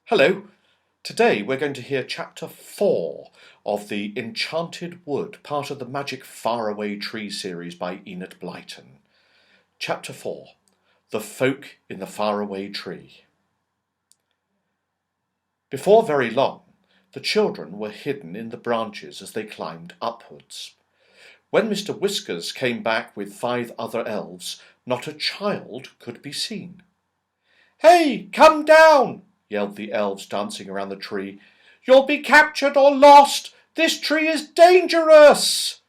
Hello. Today we're going to hear chapter 4 of the Enchanted Wood, part of the Magic Faraway Tree series by Enid Blyton. Chapter 4. The Folk in the Faraway Tree. Before very long, the children were hidden in the branches as they climbed upwards. When Mr. Whiskers came back with 5 other elves, not a child could be seen. "Hey, come down!" yelled the elves dancing around the tree. "You'll be captured or lost! This tree is dangerous!"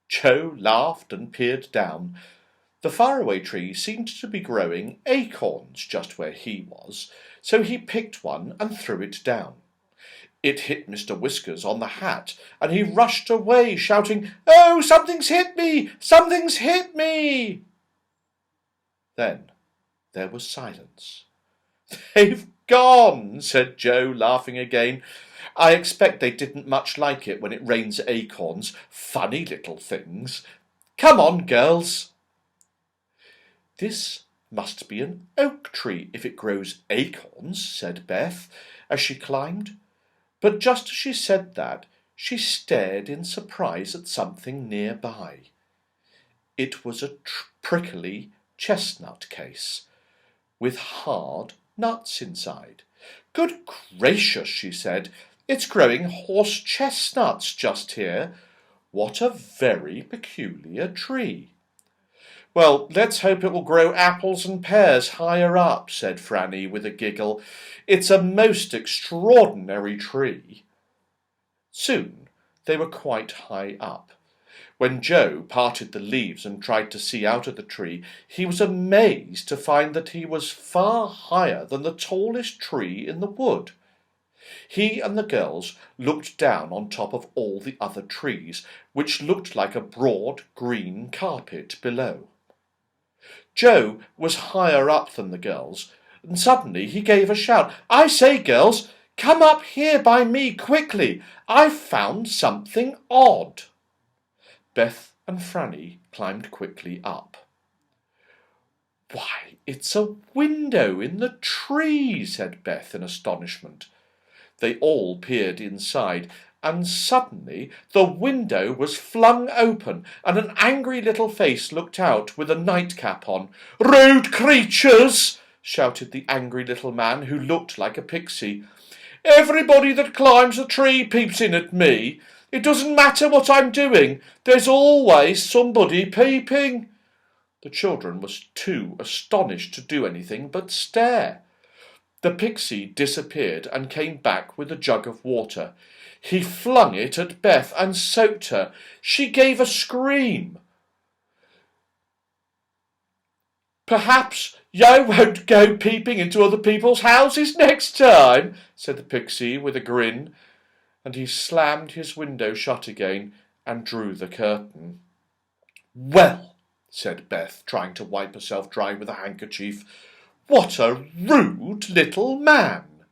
Joe laughed and peered down. The faraway tree seemed to be growing acorns just where he was, so he picked one and threw it down. It hit Mr. Whiskers on the hat, and he rushed away, shouting, "Oh, something's hit me! Something's hit me!" Then there was silence. "They've gone," said Joe, laughing again. "I expect they didn't much like it when it rains acorns. Funny little things. Come on, girls." "This must be an oak tree if it grows acorns," said Beth, as she climbed. But just as she said that, she stared in surprise at something nearby. It was a prickly chestnut case, with hard nuts inside. "Good gracious," she said, "it's growing horse chestnuts just here. What a very peculiar tree." "Well, let's hope it will grow apples and pears higher up," said Franny with a giggle. "It's a most extraordinary tree." Soon they were quite high up. When Joe parted the leaves and tried to see out of the tree, he was amazed to find that he was far higher than the tallest tree in the wood. He and the girls looked down on top of all the other trees, which looked like a broad green carpet below. Joe was higher up than the girls, and suddenly he gave a shout. "I say, girls, come up here by me quickly. I've found something odd." Beth and Franny climbed quickly up. "Why, it's a window in the tree," said Beth in astonishment. They all peered inside, and suddenly the window was flung open, and an angry little face looked out with a nightcap on. "Rude creatures!" shouted the angry little man, who looked like a pixie. "Everybody that climbs a tree peeps in at me. It doesn't matter what I'm doing. There's always somebody peeping." The children were too astonished to do anything but stare. The pixie disappeared and came back with a jug of water. He flung it at Beth and soaked her. She gave a scream. "Perhaps you won't go peeping into other people's houses next time," said the pixie with a grin, and he slammed his window shut again and drew the curtain. "Well," said Beth, trying to wipe herself dry with a handkerchief, "what a rude little man!"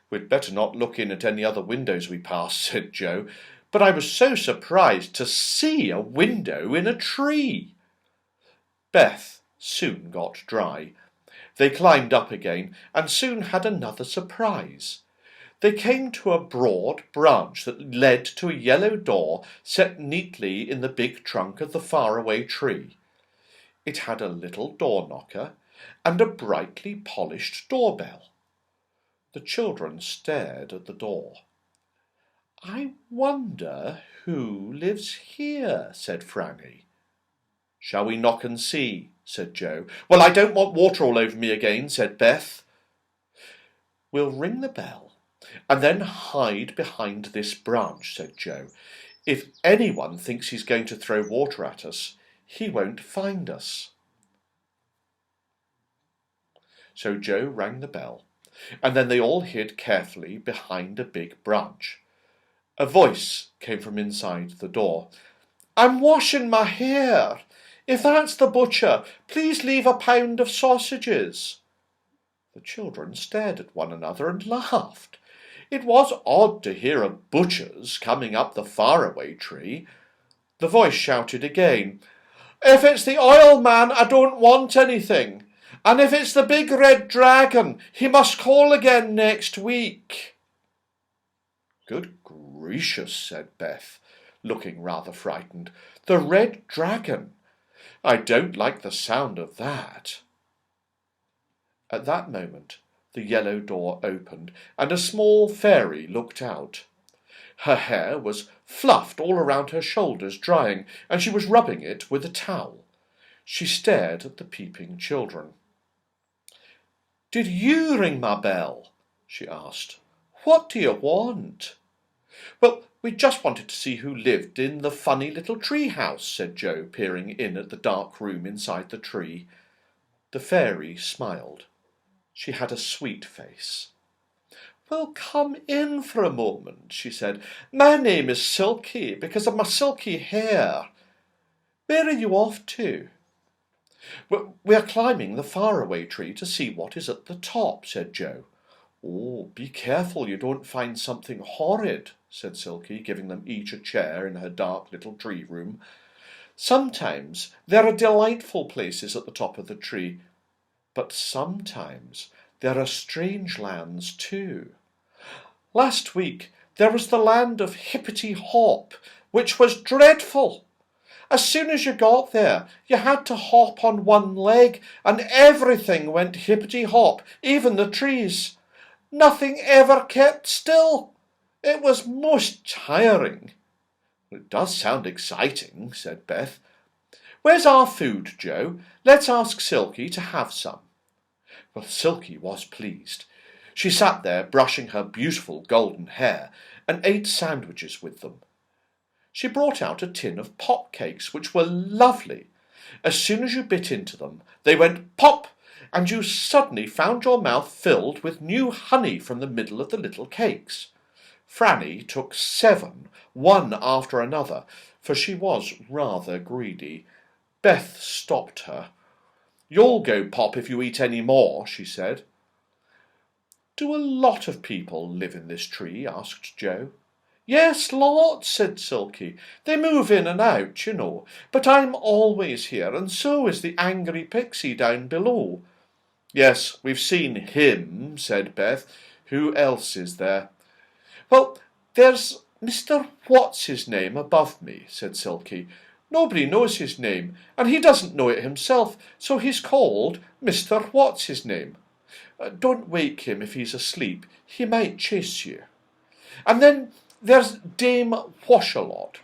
"We'd better not look in at any other windows we pass," said Joe, "but I was so surprised to see a window in a tree." Beth soon got dry. They climbed up again, and soon had another surprise. They came to a broad branch that led to a yellow door set neatly in the big trunk of the faraway tree. It had a little door knocker and a brightly polished doorbell. The children stared at the door. "I wonder who lives here," said Franny. "Shall we knock and see?" said Joe. "Well, I don't want water all over me again," said Beth. "We'll ring the bell and then hide behind this branch," said Joe. "If anyone thinks he's going to throw water at us, he won't find us." So Joe rang the bell, and then they all hid carefully behind a big branch. A voice came from inside the door. "I'm washing my hair. If that's the butcher, please leave a pound of sausages." The children stared at one another and laughed. It was odd to hear of butchers coming up the faraway tree. The voice shouted again, "If it's the oil man, I don't want anything. And if it's the big red dragon, he must call again next week." "Good gracious," said Beth, looking rather frightened. "The red dragon! I don't like the sound of that." At that moment the yellow door opened, and a small fairy looked out. Her hair was fluffed all around her shoulders, drying, and she was rubbing it with a towel. She stared at the peeping children. "Did you ring my bell?" she asked. "What do you want?" "Well, we just wanted to see who lived in the funny little tree house," said Joe, peering in at the dark room inside the tree. The fairy smiled. She had a sweet face. "Well, come in for a moment," she said. "My name is Silky, because of my silky hair. Where are you off to?" "We are climbing the Faraway tree to see what is at the top," said Joe. "Oh, be careful you don't find something horrid," said Silky, giving them each a chair in her dark little tree room. "Sometimes there are delightful places at the top of the tree, but sometimes there are strange lands too. Last week there was the land of Hippity Hop, which was dreadful. As soon as you got there, you had to hop on one leg, and everything went hippity hop, even the trees. Nothing ever kept still. It was most tiring." "It does sound exciting," said Beth. "Where's our food, Joe? Let's ask Silky to have some." Well, Silky was pleased. She sat there brushing her beautiful golden hair, and ate sandwiches with them. She brought out a tin of pop cakes, which were lovely. As soon as you bit into them, they went pop, and you suddenly found your mouth filled with new honey from the middle of the little cakes. Franny took 7, one after another, for she was rather greedy. Beth stopped her. "You'll go pop if you eat any more," she said. "Do a lot of people live in this tree?" asked Joe. "Yes, lots," said Silky. "They move in and out, you know, but I'm always here, and so is the angry pixie down below." "Yes, we've seen him," said Beth. "Who else is there?" "Well, there's Mr. What's-his-name above me," said Silky. "Nobody knows his name, and he doesn't know it himself, so he's called Mr. What's-his-name. Don't wake him if he's asleep. He might chase you. And then there's Dame Wash-a-lot.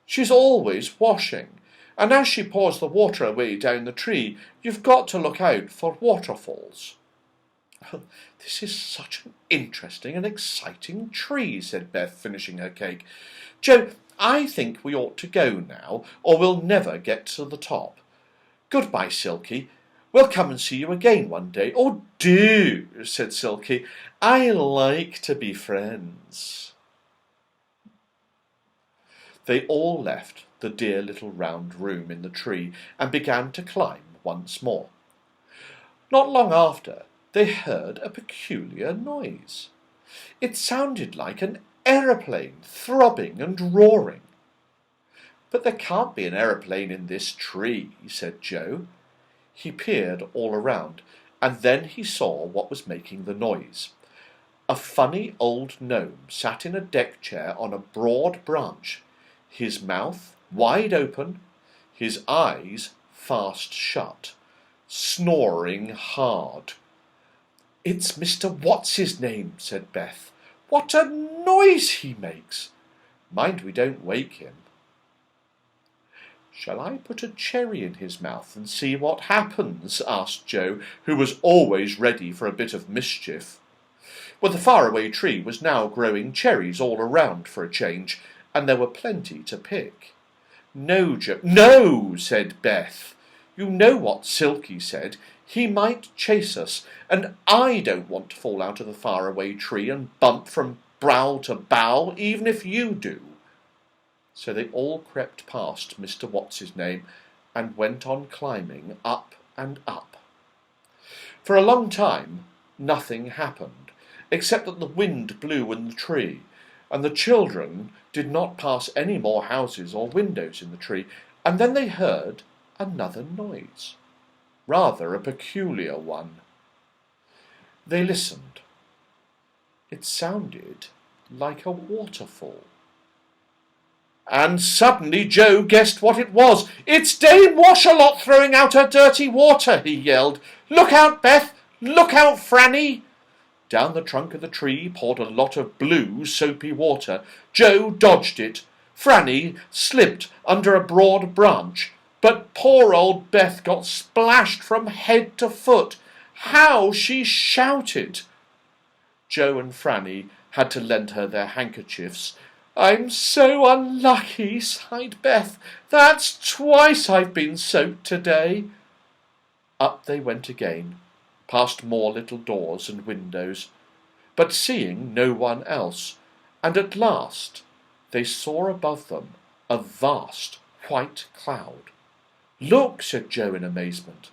She's always washing, and as she pours the water away down the tree, you've got to look out for waterfalls." "This is such an interesting and exciting tree," said Beth, finishing her cake. "Joe, I think we ought to go now, or we'll never get to the top. Goodbye, Silky. We'll come and see you again one day." "Oh, do," said Silky. "I like to be friends." They all left the dear little round room in the tree and began to climb once more. Not long after, they heard a peculiar noise. It sounded like an aeroplane throbbing and roaring. "But there can't be an aeroplane in this tree," said Joe. He peered all around, and then he saw what was making the noise. A funny old gnome sat in a deck chair on a broad branch, his mouth wide open, his eyes fast shut, snoring hard. "It's Mr. What's-his-name," said Beth. "What a noise he makes! Mind we don't wake him." "Shall I put a cherry in his mouth and see what happens?" asked Joe, who was always ready for a bit of mischief. Well, the faraway tree was now growing cherries all around for a change, and there were plenty to pick. "No, Joe." "No," said Beth. "You know what Silky said. He might chase us, and I don't want to fall out of the faraway tree and bump from bough to bough, even if you do." So they all crept past Mr. What's-his-name and went on climbing up and up. For a long time nothing happened, except that the wind blew in the tree, and the children did not pass any more houses or windows in the tree, and then they heard another noise. rather a peculiar one. They listened. It sounded like a waterfall. And suddenly Joe guessed what it was. "It's Dame Washalot throwing out her dirty water," he yelled. "Look out, Beth! Look out, Franny!" Down the trunk of the tree poured a lot of blue, soapy water. Joe dodged it. Franny slipped under a broad branch. But poor old Beth got splashed from head to foot. How she shouted! Joe and Franny had to lend her their handkerchiefs. "I'm so unlucky," sighed Beth. "That's twice I've been soaked today." Up they went again, past more little doors and windows, but seeing no one else, and at last they saw above them a vast white cloud. "Look," said Joe in amazement.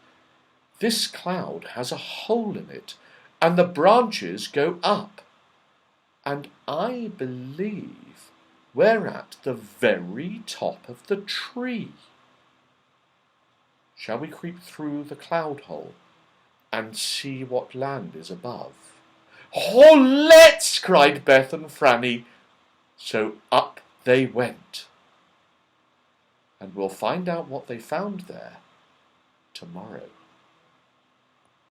"This cloud has a hole in it, and the branches go up. And I believe we're at the very top of the tree. Shall we creep through the cloud hole and see what land is above?" "Oh, let's!" cried Beth and Franny. So up they went. And we'll find out what they found there tomorrow.